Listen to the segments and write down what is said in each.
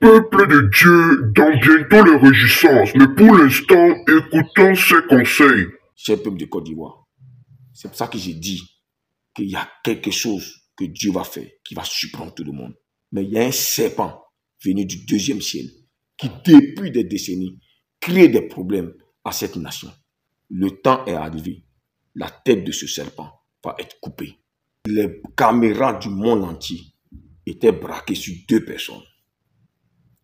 Peuple de Dieu, dans bientôt les réjouissances, mais pour l'instant, écoutons ses conseils. Cher peuple de Côte d'Ivoire, c'est pour ça que j'ai dit qu'il y a quelque chose que Dieu va faire, qui va surprendre tout le monde. Mais il y a un serpent venu du deuxième ciel, qui depuis des décennies, crée des problèmes à cette nation. Le temps est arrivé. La tête de ce serpent va être coupée. Les caméras du monde entier étaient braquées sur deux personnes.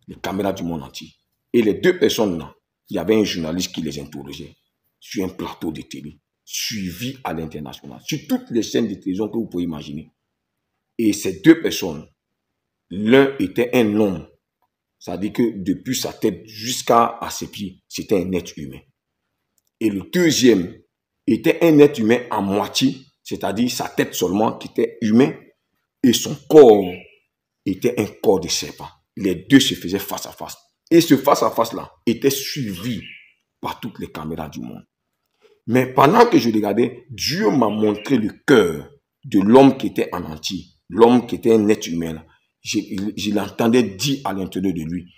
Les caméras du monde entier. Et les deux personnes-là, il y avait un journaliste qui les interrogeait sur un plateau de télé, suivi à l'international, sur toutes les chaînes de télévision que vous pouvez imaginer. Et ces deux personnes, l'un était un homme, c'est-à-dire que depuis sa tête jusqu'à ses pieds, c'était un être humain. Et le deuxième était un être humain à moitié, c'est-à-dire sa tête seulement qui était humain, et son corps était un corps de serpent. Les deux se faisaient face à face. Et ce face à face-là était suivi par toutes les caméras du monde. Mais pendant que je regardais, Dieu m'a montré le cœur de l'homme qui était en entier, l'homme qui était un être humain. Je l'entendais dire à l'intérieur de lui,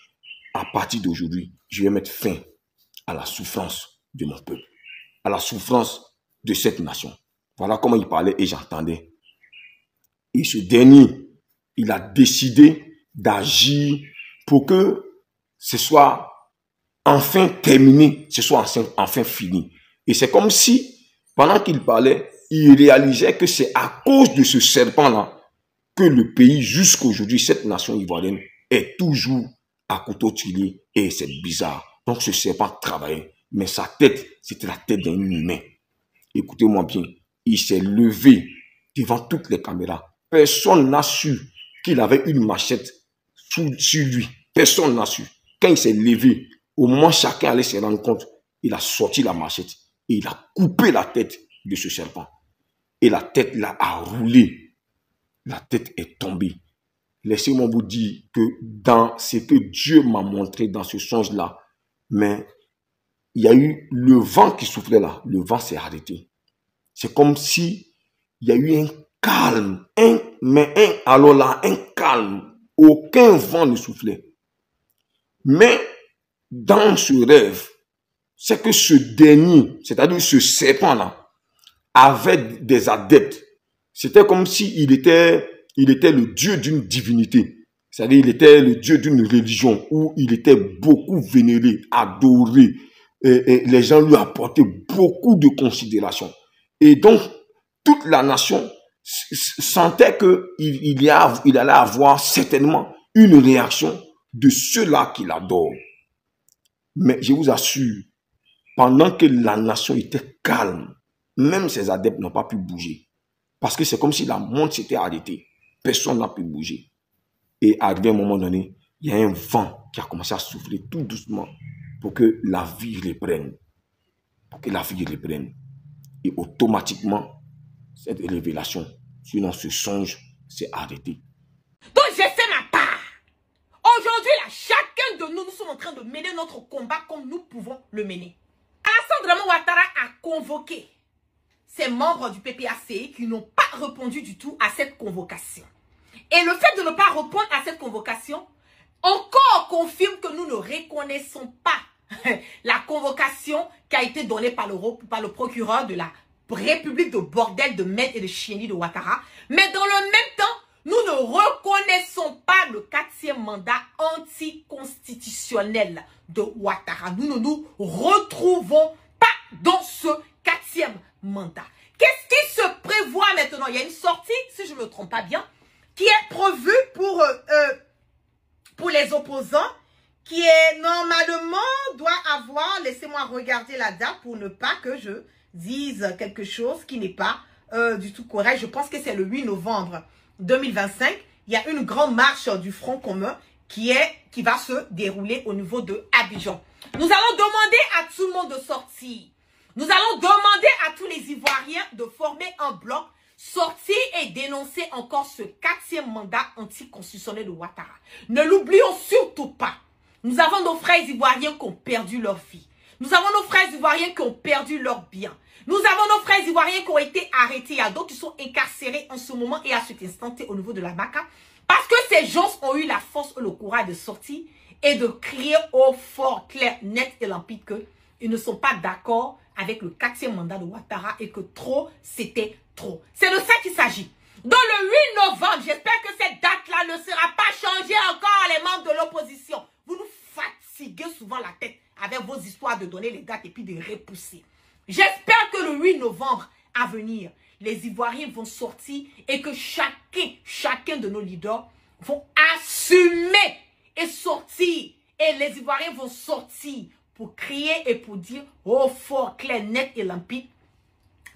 à partir d'aujourd'hui, je vais mettre fin à la souffrance de mon peuple, à la souffrance de cette nation. Voilà comment il parlait et j'entendais. Et ce dernier, il a décidé d'agir pour que ce soit enfin terminé, ce soit enfin fini. Et c'est comme si, pendant qu'il parlait, il réalisait que c'est à cause de ce serpent-là que le pays, jusqu'aujourd'hui, cette nation ivoirienne, est toujours à couteau tiré et c'est bizarre. Donc ce serpent travaillait, mais sa tête, c'était la tête d'un humain. Écoutez-moi bien, il s'est levé devant toutes les caméras. Personne n'a su qu'il avait une machette sur lui. Personne n'a su. Quand il s'est levé, au moins chacun allait se rendre compte, il a sorti la machette et il a coupé la tête de ce serpent. Et la tête là a roulé. La tête est tombée. Laissez-moi vous dire que dans ce que Dieu m'a montré dans ce songe-là, mais il y a eu le vent qui soufflait là. Le vent s'est arrêté. C'est comme si il y a eu un calme. Alors là, un calme. Aucun vent ne soufflait. Mais dans ce rêve, c'est que ce dernier, c'est-à-dire ce serpent-là, avait des adeptes. C'était comme s'il était le dieu d'une divinité. C'est-à-dire il était le dieu d'une religion où il était beaucoup vénéré, adoré. Et les gens lui apportaient beaucoup de considération. Et donc, toute la nation sentait qu'il allait avoir certainement une réaction de ceux-là qui l'adorent. Mais je vous assure, pendant que la nation était calme, même ses adeptes n'ont pas pu bouger. Parce que c'est comme si la montre s'était arrêtée. Personne n'a pu bouger. Et arrivé à un moment donné, il y a un vent qui a commencé à souffler tout doucement pour que la vie reprenne. Pour que la vie reprenne. Et automatiquement, cette révélation, sinon ce songe, s'est arrêté. Donc j'ai fait ma part. Aujourd'hui, là, chacun de nous, nous sommes en train de mener notre combat comme nous pouvons le mener. Alassane Dramane Ouattara a convoqué ces membres du PPACI qui n'ont pas répondu du tout à cette convocation. Et le fait de ne pas répondre à cette convocation encore confirme que nous ne reconnaissons pas la convocation qui a été donnée par le procureur de la République de bordel, de merde et de chienlit de Ouattara. Mais dans le même temps, nous ne reconnaissons pas le 4e mandat anticonstitutionnel de Ouattara. Nous ne nous retrouvons pas dans ce 4e mandat. Qu'est-ce qui se prévoit maintenant? Il y a une sortie, si je ne me trompe pas bien, qui est prévue pour les opposants, qui est normalement doit avoir, laissez-moi regarder la date pour ne pas que je dise quelque chose qui n'est pas du tout correct. Je pense que c'est le 8 novembre 2025. Il y a une grande marche du Front commun qui va se dérouler au niveau de Abidjan. Nous allons demander à tout le monde de sortir. Nous allons demander à tous les Ivoiriens de former un bloc, sortir et dénoncer encore ce 4e mandat anticonstitutionnel de Ouattara. Ne l'oublions surtout pas. Nous avons nos frères ivoiriens qui ont perdu leur vie. Nous avons nos frères ivoiriens qui ont perdu leurs biens. Nous avons nos frères ivoiriens qui ont été arrêtés. Il y a d'autres qui sont incarcérés en ce moment et à cet instant au niveau de la MACA Parce que ces gens ont eu la force et le courage de sortir et de crier haut, fort, clair, net et limpide qu'ils ne sont pas d'accord avec le 4e mandat de Ouattara et que trop, c'était trop. C'est de ça qu'il s'agit. Donc le 8 novembre, j'espère que cette date-là ne sera pas changée encore, les membres de l'opposition. Vous nous fatiguez souvent la tête avec vos histoires de donner les dates et puis de repousser. J'espère que le 8 novembre à venir, les Ivoiriens vont sortir et que chacun de nos leaders vont assumer et sortir. Et les Ivoiriens vont sortir pour crier et pour dire haut, fort, clair, net et limpide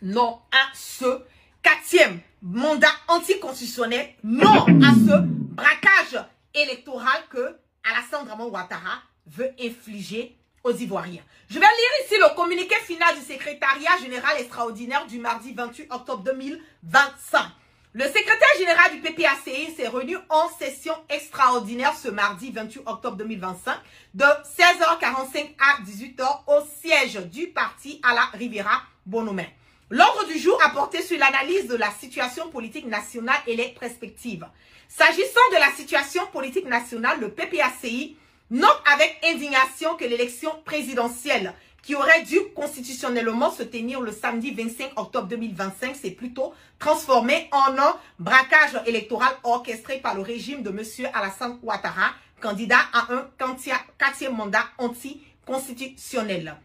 non à ce 4e mandat anticonstitutionnel, non à ce braquage électoral que Alassane Draman Ouattara veut infliger aux Ivoiriens. Je vais lire ici le communiqué final du secrétariat général extraordinaire du mardi 28 octobre 2025. Le secrétaire général du PPACI s'est réuni en session extraordinaire ce mardi 28 octobre 2025 de 16h45 à 18h au siège du parti à la Riviera Bonhomme. L'ordre du jour a porté sur l'analyse de la situation politique nationale et les perspectives. S'agissant de la situation politique nationale, le PPACI note avec indignation que l'élection présidentielle qui aurait dû constitutionnellement se tenir le samedi 25 octobre 2025 s'est plutôt transformée en un braquage électoral orchestré par le régime de M. Alassane Ouattara, candidat à un 4e mandat anticonstitutionnel.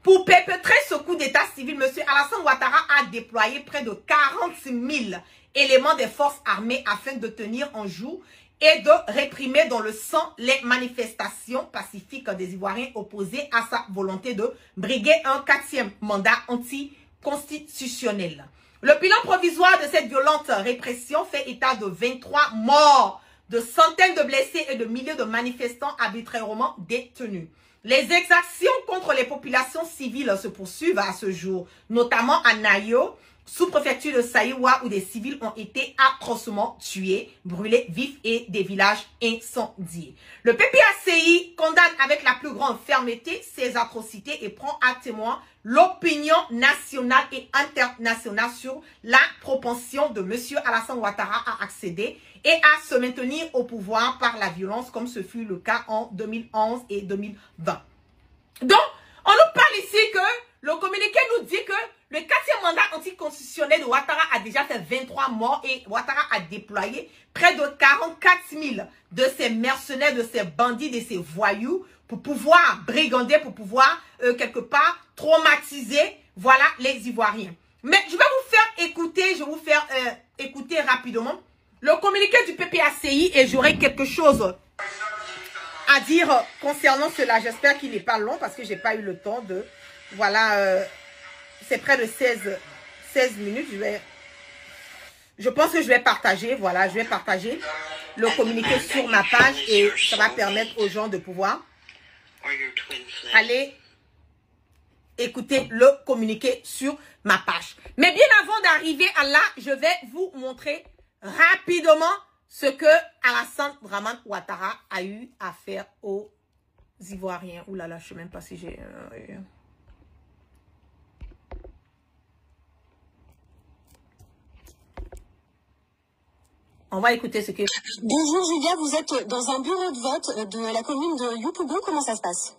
Pour perpétrer ce coup d'état civil, M. Alassane Ouattara a déployé près de 40 000 éléments des forces armées afin de tenir en joue et de réprimer dans le sang les manifestations pacifiques des Ivoiriens opposés à sa volonté de briguer un 4e mandat anticonstitutionnel. Le bilan provisoire de cette violente répression fait état de 23 morts, de centaines de blessés et de milliers de manifestants arbitrairement détenus. Les exactions contre les populations civiles se poursuivent à ce jour, notamment à Nayo, sous-préfecture de Saïwa, où des civils ont été atrocement tués, brûlés vifs et des villages incendiés. Le PPACI condamne avec la plus grande fermeté ces atrocités et prend à témoin l'opinion nationale et internationale sur la propension de M. Alassane Ouattara à accéder et à se maintenir au pouvoir par la violence, comme ce fut le cas en 2011 et 2020. Donc, on nous parle ici que le communiqué nous dit que le 4e mandat anticonstitutionnel de Ouattara a déjà fait 23 morts et Ouattara a déployé près de 44 000 de ces mercenaires, de ces bandits, de ces voyous pour pouvoir brigander, pour pouvoir quelque part traumatiser, voilà, les Ivoiriens. Mais je vais vous faire écouter, écouter rapidement le communiqué du PPACI et j'aurai quelque chose à dire concernant cela. J'espère qu'il n'est pas long parce que j'ai pas eu le temps de, voilà, c'est près de 16 minutes. Je pense que je vais partager, voilà, je vais partager le communiqué sur ma page et ça va permettre aux gens de pouvoir aller écouter le communiqué sur ma page. Mais bien avant d'arriver à là, je vais vous montrer rapidement ce que Alassane Draman Ouattara a eu à faire aux Ivoiriens. Ouh là là, je ne sais même pas si j'ai... On va écouter ce que... Bonjour Julia, vous êtes dans un bureau de vote de la commune de Yopougon. Comment ça se passe?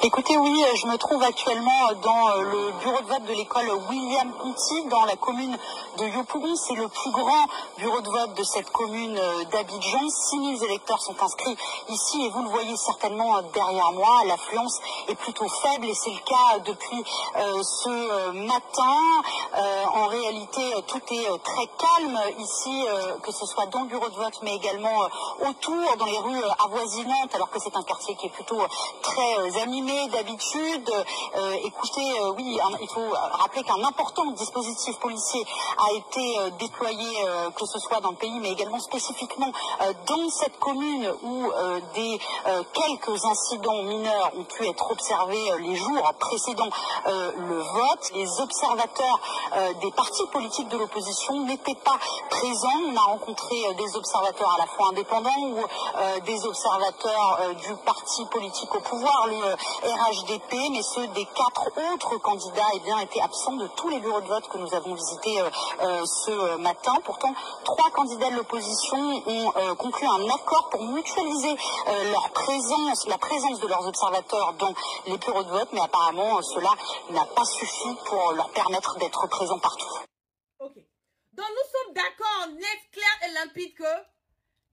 Écoutez, oui, je me trouve actuellement dans le bureau de vote de l'école William Conti dans la commune de Yopougon. C'est le plus grand bureau de vote de cette commune d'Abidjan. 6 000 électeurs sont inscrits ici et vous le voyez certainement derrière moi. L'affluence est plutôt faible et c'est le cas depuis ce matin. En réalité, tout est très calme ici, que ce soit dans le bureau de vote mais également autour, dans les rues avoisinantes, alors que c'est un quartier qui est plutôt très animé. D'habitude, écoutez, oui, il faut rappeler qu'un important dispositif policier a été déployé, que ce soit dans le pays, mais également spécifiquement dans cette commune où des quelques incidents mineurs ont pu être observés les jours précédant le vote. Les observateurs des partis politiques de l'opposition n'étaient pas présents. On a rencontré des observateurs à la fois indépendants ou des observateurs du parti politique au pouvoir, le RHDP, mais ceux des 4 autres candidats étaient absents de tous les bureaux de vote que nous avons visités ce matin. Pourtant, 3 candidats de l'opposition ont conclu un accord pour mutualiser la présence de leurs observateurs dans les bureaux de vote, mais apparemment cela n'a pas suffi pour leur permettre d'être présents partout. Ok. Donc nous sommes d'accord, net, clair et limpide que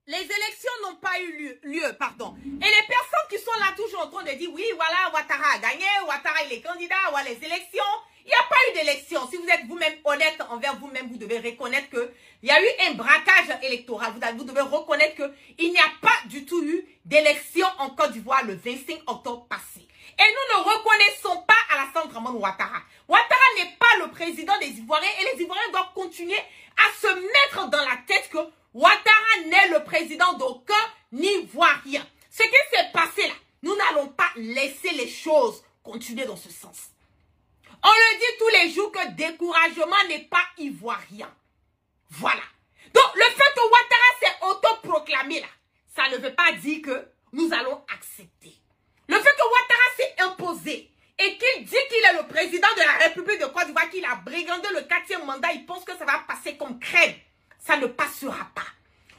les élections n'ont pas eu lieu, pardon. Et les personnes qui sont là toujours en train de dire, oui, voilà, Ouattara a gagné, Ouattara il est candidat, voilà les élections. Il n'y a pas eu d'élection. Si vous êtes vous-même honnête envers vous-même, vous devez reconnaître qu'il y a eu un braquage électoral. Vous devez reconnaître qu'il n'y a pas du tout eu d'élection en Côte d'Ivoire le 25 octobre passé. Et nous ne reconnaissons pas Alassane Dramane Ouattara. Ouattara n'est pas le président des Ivoiriens et les Ivoiriens doivent continuer à se mettre dans la tête que Ouattara n'est le président d'aucun Ivoirien. Ce qui s'est passé là, nous n'allons pas laisser les choses continuer dans ce sens. On le dit tous les jours que découragement n'est pas ivoirien. Voilà. Donc, le fait que Ouattara s'est autoproclamé là, ça ne veut pas dire que nous allons accepter. Le fait que Ouattara s'est imposé et qu'il dit qu'il est le président de la République de Côte d'Ivoire, qu'il a brigandé le 4e mandat, il pense que ça va passer comme crème. Ça ne passera pas.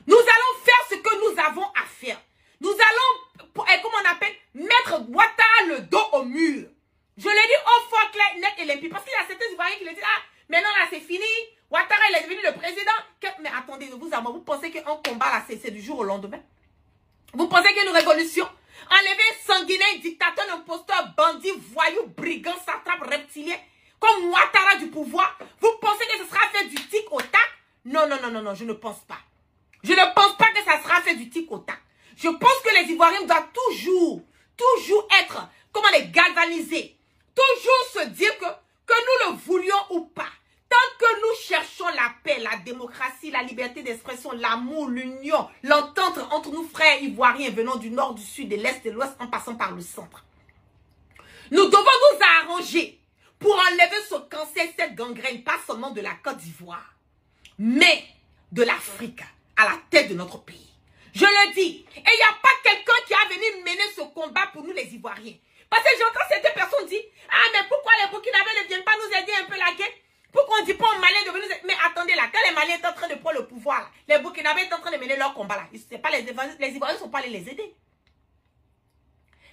Nous allons faire ce que nous avons à faire. Nous allons, comment on appelle, mettre Ouattara le dos au mur. Je l'ai dit au fort, clair, net et limpide. Parce qu'il y a certains Ivoiriens qui le disent, ah, maintenant là c'est fini. Ouattara il est devenu le président. Mais attendez, vous pensez qu'un combat là c'est du jour au lendemain? Vous pensez qu'une révolution, enlever sanguinaire, dictateur, imposteur, bandit, voyou, brigand, satrape, reptilien, comme Ouattara du pouvoir, vous pensez que ce sera fait du tic au tac? Non, non, non, non, non, je ne pense pas. Je ne pense pas que ça sera fait du tic au tac. Je pense que les Ivoiriens doivent toujours être, comment les galvaniser. Toujours se dire que nous le voulions ou pas, tant que nous cherchons la paix, la démocratie, la liberté d'expression, l'amour, l'union, l'entente entre nous frères ivoiriens venant du nord, du sud, de l'est, de l'ouest, en passant par le centre. Nous devons nous arranger pour enlever ce cancer, cette gangrène, pas seulement de la Côte d'Ivoire, mais de l'Afrique à la tête de notre pays. Je le dis, et il n'y a pas quelqu'un qui a venu mener ce combat pour nous les Ivoiriens. Parce que j'entends certaines personnes dire, ah mais pourquoi les Burkinabés ne viennent pas nous aider un peu la guerre? Pourquoi on ne dit pas aux Maliens de venir nous aider? Mais attendez là, quand les Maliens sont en train de prendre le pouvoir, là, les Burkinabés sont en train de mener leur combat là. Pas les Ivoiriens ne sont pas allés les aider.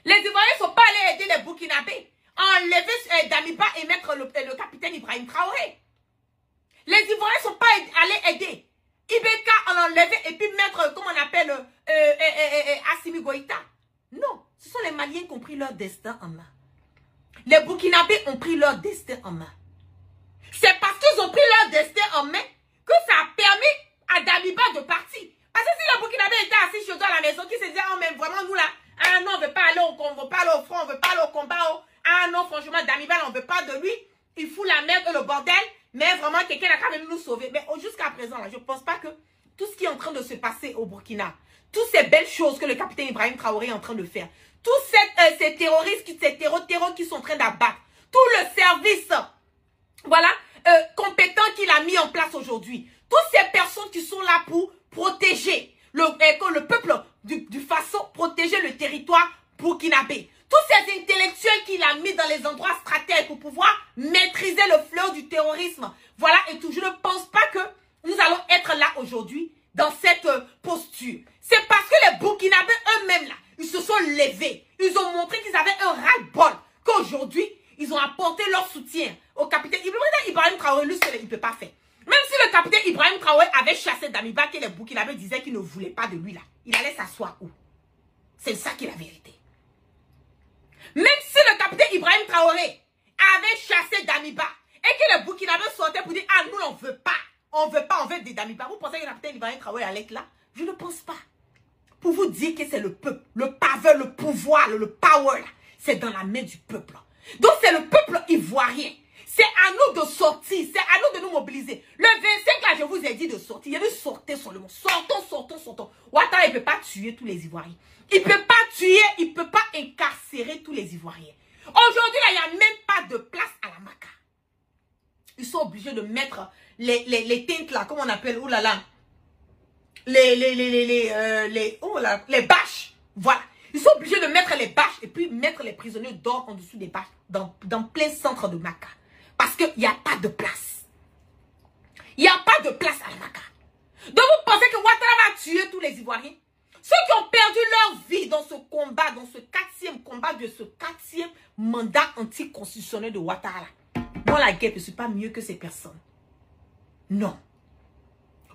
Les Ivoiriens ne sont pas allés aider les Burkinabés. Enlever Damiba et mettre le capitaine Ibrahim Traoré. Les Ivoiriens ne sont pas allés aider Ibeka en enlever et puis mettre, comment on appelle, Assimi Goïta. Non, ce sont les Maliens qui ont pris leur destin en main. Les Burkinabés ont pris leur destin en main. C'est parce qu'ils ont pris leur destin en main que ça a permis à Damiba de partir. Parce que si les Burkinabés étaient assis chez eux à la maison, qui se disaient, oh mais vraiment nous là, ah non, on ne veut pas aller au front, on ne veut pas aller au combat, oh. Ah non, franchement, Damiba, on ne veut pas de lui, il fout la merde et le bordel, mais vraiment quelqu'un a quand même nous sauver. Mais jusqu'à présent, là, je ne pense pas que tout ce qui est en train de se passer au Burkina, toutes ces belles choses que le capitaine Ibrahim Traoré est en train de faire, tous ces terroristes, ces terrors qui sont en train d'abattre, tout le service, voilà, compétent qu'il a mis en place aujourd'hui, toutes ces personnes qui sont là pour protéger le peuple du Faso, protéger le territoire burkinabé, tous ces intellectuels qu'il a mis dans les endroits stratégiques pour pouvoir maîtriser le fléau du terrorisme, voilà, et tout. Je ne pense pas que nous allons être là aujourd'hui dans cette posture. C'est parce que les Burkinabés eux-mêmes là, ils se sont levés. Ils ont montré qu'ils avaient un ras-le-bol. Qu'aujourd'hui, ils ont apporté leur soutien au capitaine Ibrahim Traoré. Lui, il ne peut pas faire. Même si le capitaine Ibrahim Traoré avait chassé Damiba, que les Burkinabés disaient qu'ils ne voulaient pas de lui là, il allait s'asseoir où? C'est ça qui est la vérité. Même si le capitaine Ibrahim Traoré avait chassé Damiba et que les Burkinabés sortaient pour dire, ah nous on veut pas, on veut des Damiba. Vous pensez que le capitaine Ibrahim Traoré allait être là? Je ne pense pas. Pour vous dire que c'est le peuple, le power, le pouvoir, le power, c'est dans la main du peuple. Donc c'est le peuple ivoirien. C'est à nous de sortir, c'est à nous de nous mobiliser. Le 25, là, je vous ai dit de sortir. Il y a de sortir sur le monde. Sortons. Ouattara, il ne peut pas tuer tous les Ivoiriens. Il ne peut pas tuer, il ne peut pas incarcérer tous les Ivoiriens. Aujourd'hui, là, il n'y a même pas de place à la Maca. Ils sont obligés de mettre les teintes, là, comment on appelle, oh là là, les bâches. Voilà. Ils sont obligés de mettre les bâches et puis mettre les prisonniers d'or en dessous des bâches dans plein centre de Maka. Parce qu'il n'y a pas de place. Il n'y a pas de place à la Maka. Donc vous pensez que Ouattara va tuer tous les Ivoiriens? Ceux qui ont perdu leur vie dans ce combat, dans ce 4e combat de ce 4e mandat anticonstitutionnel de Ouattara. Moi, la guerre, je ne suis pas mieux que ces personnes. Non.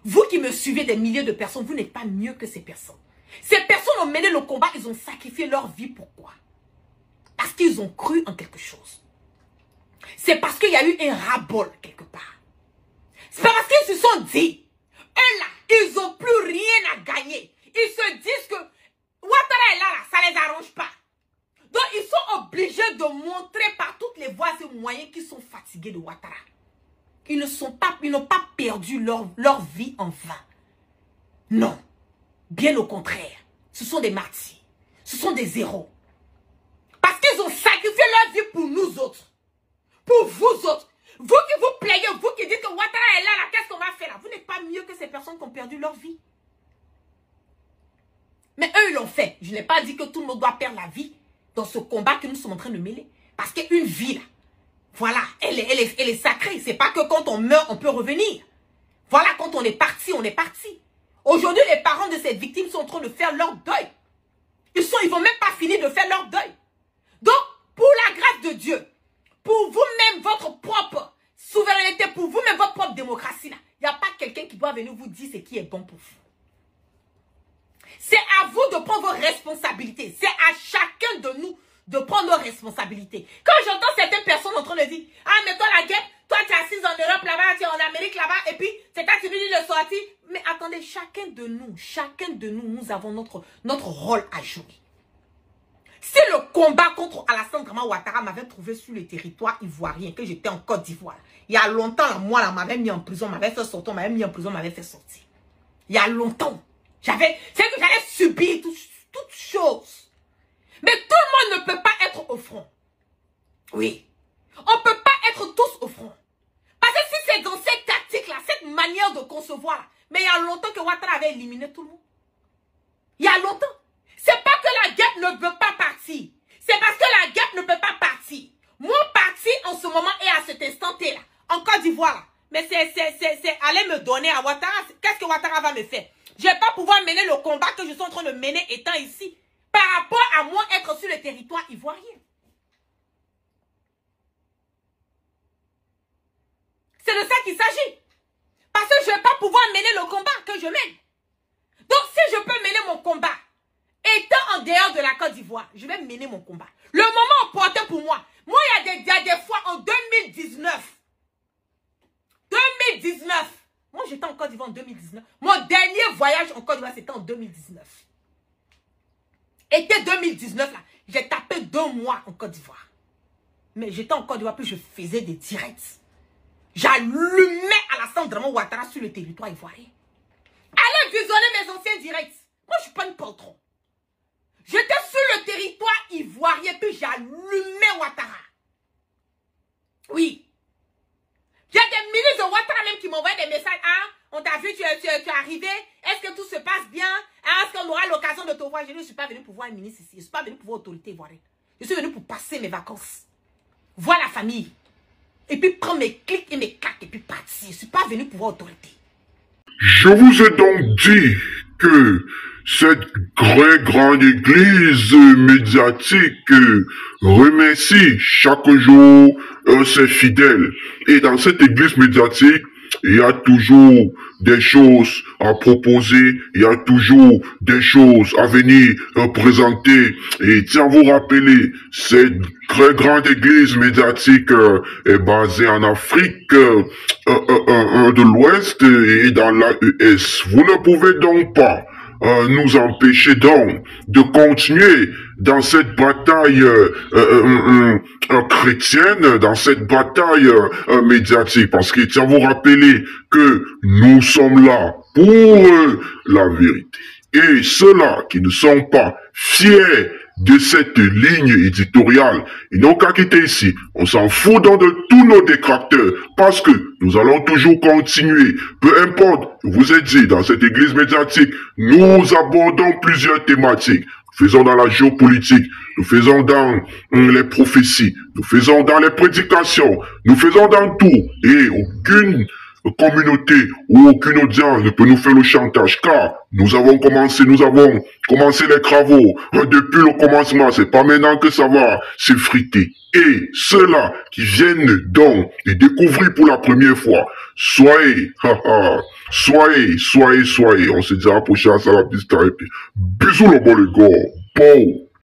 Vous qui me suivez, des milliers de personnes, vous n'êtes pas mieux que ces personnes. Ces personnes ont mené le combat, ils ont sacrifié leur vie. Pourquoi? Parce qu'ils ont cru en quelque chose. C'est parce qu'il y a eu un ras-bol quelque part. C'est parce qu'ils se sont dit, eux là, ils n'ont plus rien à gagner. Ils se disent que Ouattara est là, ça ne les arrange pas. Donc ils sont obligés de montrer par toutes les voies et moyens qu'ils sont fatigués de Ouattara. Ils n'ont pas perdu leur vie en vain. Non. Bien au contraire. Ce sont des martyrs. Ce sont des héros. Parce qu'ils ont sacrifié leur vie pour nous autres. Pour vous autres. Vous qui vous plaignez, vous qui dites que Ouattara est là, qu'est-ce qu'on va faire là? Vous n'êtes pas mieux que ces personnes qui ont perdu leur vie. Mais eux, ils l'ont fait. Je n'ai pas dit que tout le monde doit perdre la vie dans ce combat que nous sommes en train de mêler. Parce qu'une vie, là, voilà, elle est sacrée. C'est pas que quand on meurt, on peut revenir. Voilà, quand on est parti, on est parti. Aujourd'hui, les parents de cette victime sont en train de faire leur deuil. Ils vont même pas finir de faire leur deuil. Donc, pour la grâce de Dieu, pour vous-même, votre propre souveraineté, pour vous-même, votre propre démocratie, là, il n'y a pas quelqu'un qui doit venir vous dire ce qui est bon pour vous. C'est à vous de prendre vos responsabilités. C'est à chacun de nous de prendre nos responsabilités. Quand j'entends certaines personnes en train de dire, ah, mais toi la guêpe, toi tu es assise en Europe là-bas, tu es en Amérique là-bas, et puis c'est toi qui nous dis de sortir. Mais attendez, chacun de nous, nous avons notre rôle à jouer. Si le combat contre Alassane Draman Ouattara m'avait trouvé sur le territoire ivoirien, que j'étais en Côte d'Ivoire, il y a longtemps, là, moi, là, m'avait mis en prison, m'avait fait sortir, m'avait mis en prison, m'avait fait sortir. Il y a longtemps. C'est que j'allais subir toutes choses. Mais tout le monde ne peut pas être au front. Oui. On ne peut pas être tous au front. Parce que si c'est dans cette tactique-là, cette manière de concevoir, mais il y a longtemps que Ouattara avait éliminé tout le monde. Il y a longtemps. C'est pas que la guêpe ne veut pas partir. C'est parce que la guêpe ne peut pas partir. Mon parti en ce moment est à cet instant T là, en Côte d'Ivoire. Mais c'est aller me donner à Ouattara. Qu'est-ce que Ouattara va me faire? Je ne vais pas pouvoir mener le combat que je suis en train de mener étant ici. Par rapport à moi être sur le territoire ivoirien. C'est de ça qu'il s'agit. Parce que je ne vais pas pouvoir mener le combat que je mène. Donc si je peux mener mon combat, étant en dehors de la Côte d'Ivoire, je vais mener mon combat. Le moment opportun pour moi. Moi, il y a des fois en 2019. Moi, j'étais en Côte d'Ivoire en 2019. Mon dernier voyage en Côte d'Ivoire, c'était en 2019. Été 2019, là, j'ai tapé 2 mois en Côte d'Ivoire. Mais j'étais en Côte d'Ivoire, puis je faisais des directs. J'allumais Alassane Draman Ouattara sur le territoire ivoirien. Allez visionner mes anciens directs. Moi, je ne suis pas une poltron. J'étais sur le territoire ivoirien, puis j'allumais Ouattara. Oui. Il y a des ministres de Ouattara même qui m'envoient des messages. Ah, on t'a vu, tu es arrivé. Est-ce que tout se passe bien? Ah, est-ce qu'on aura l'occasion de te voir? Je ne suis pas venu pour voir un ministre ici. Je ne suis pas venu pour voir l'autorité ivoirienne. Je suis venu pour passer mes vacances. Voir la famille. Et puis prendre mes clics et mes claques et puis partir. Je ne suis pas venu pour voir l'autorité. Je vous ai donc dit que cette très grande église médiatique remercie chaque jour ses fidèles. Et dans cette église médiatique, il y a toujours des choses à proposer, il y a toujours des choses à venir présenter. Et tiens, vous rappeler, cette très grande église médiatique est basée en Afrique de l'Ouest et dans l'AES. Vous ne pouvez donc pas nous empêcher donc de continuer dans cette bataille chrétienne, dans cette bataille médiatique, parce que tiens, vous rappeler que nous sommes là pour la vérité. Et ceux-là qui ne sont pas fiers de cette ligne éditoriale, ils n'ont qu'à quitter ici. On s'en fout donc de tous nos détracteurs, parce que nous allons toujours continuer. Peu importe, je vous ai dit, dans cette église médiatique, nous abordons plusieurs thématiques. nous faisons dans la géopolitique, nous faisons dans les prophéties, nous faisons dans les prédications, nous faisons dans tout. Et aucune communauté ou aucune audience ne peut nous faire le chantage, car nous avons commencé les travaux depuis le commencement. C'est pas maintenant que ça va s'effriter. Et ceux-là qui viennent donc et découvrir pour la première fois, soyez. On se dit à la prochaine, ça la piste. Bisous le bon les gars. Bon.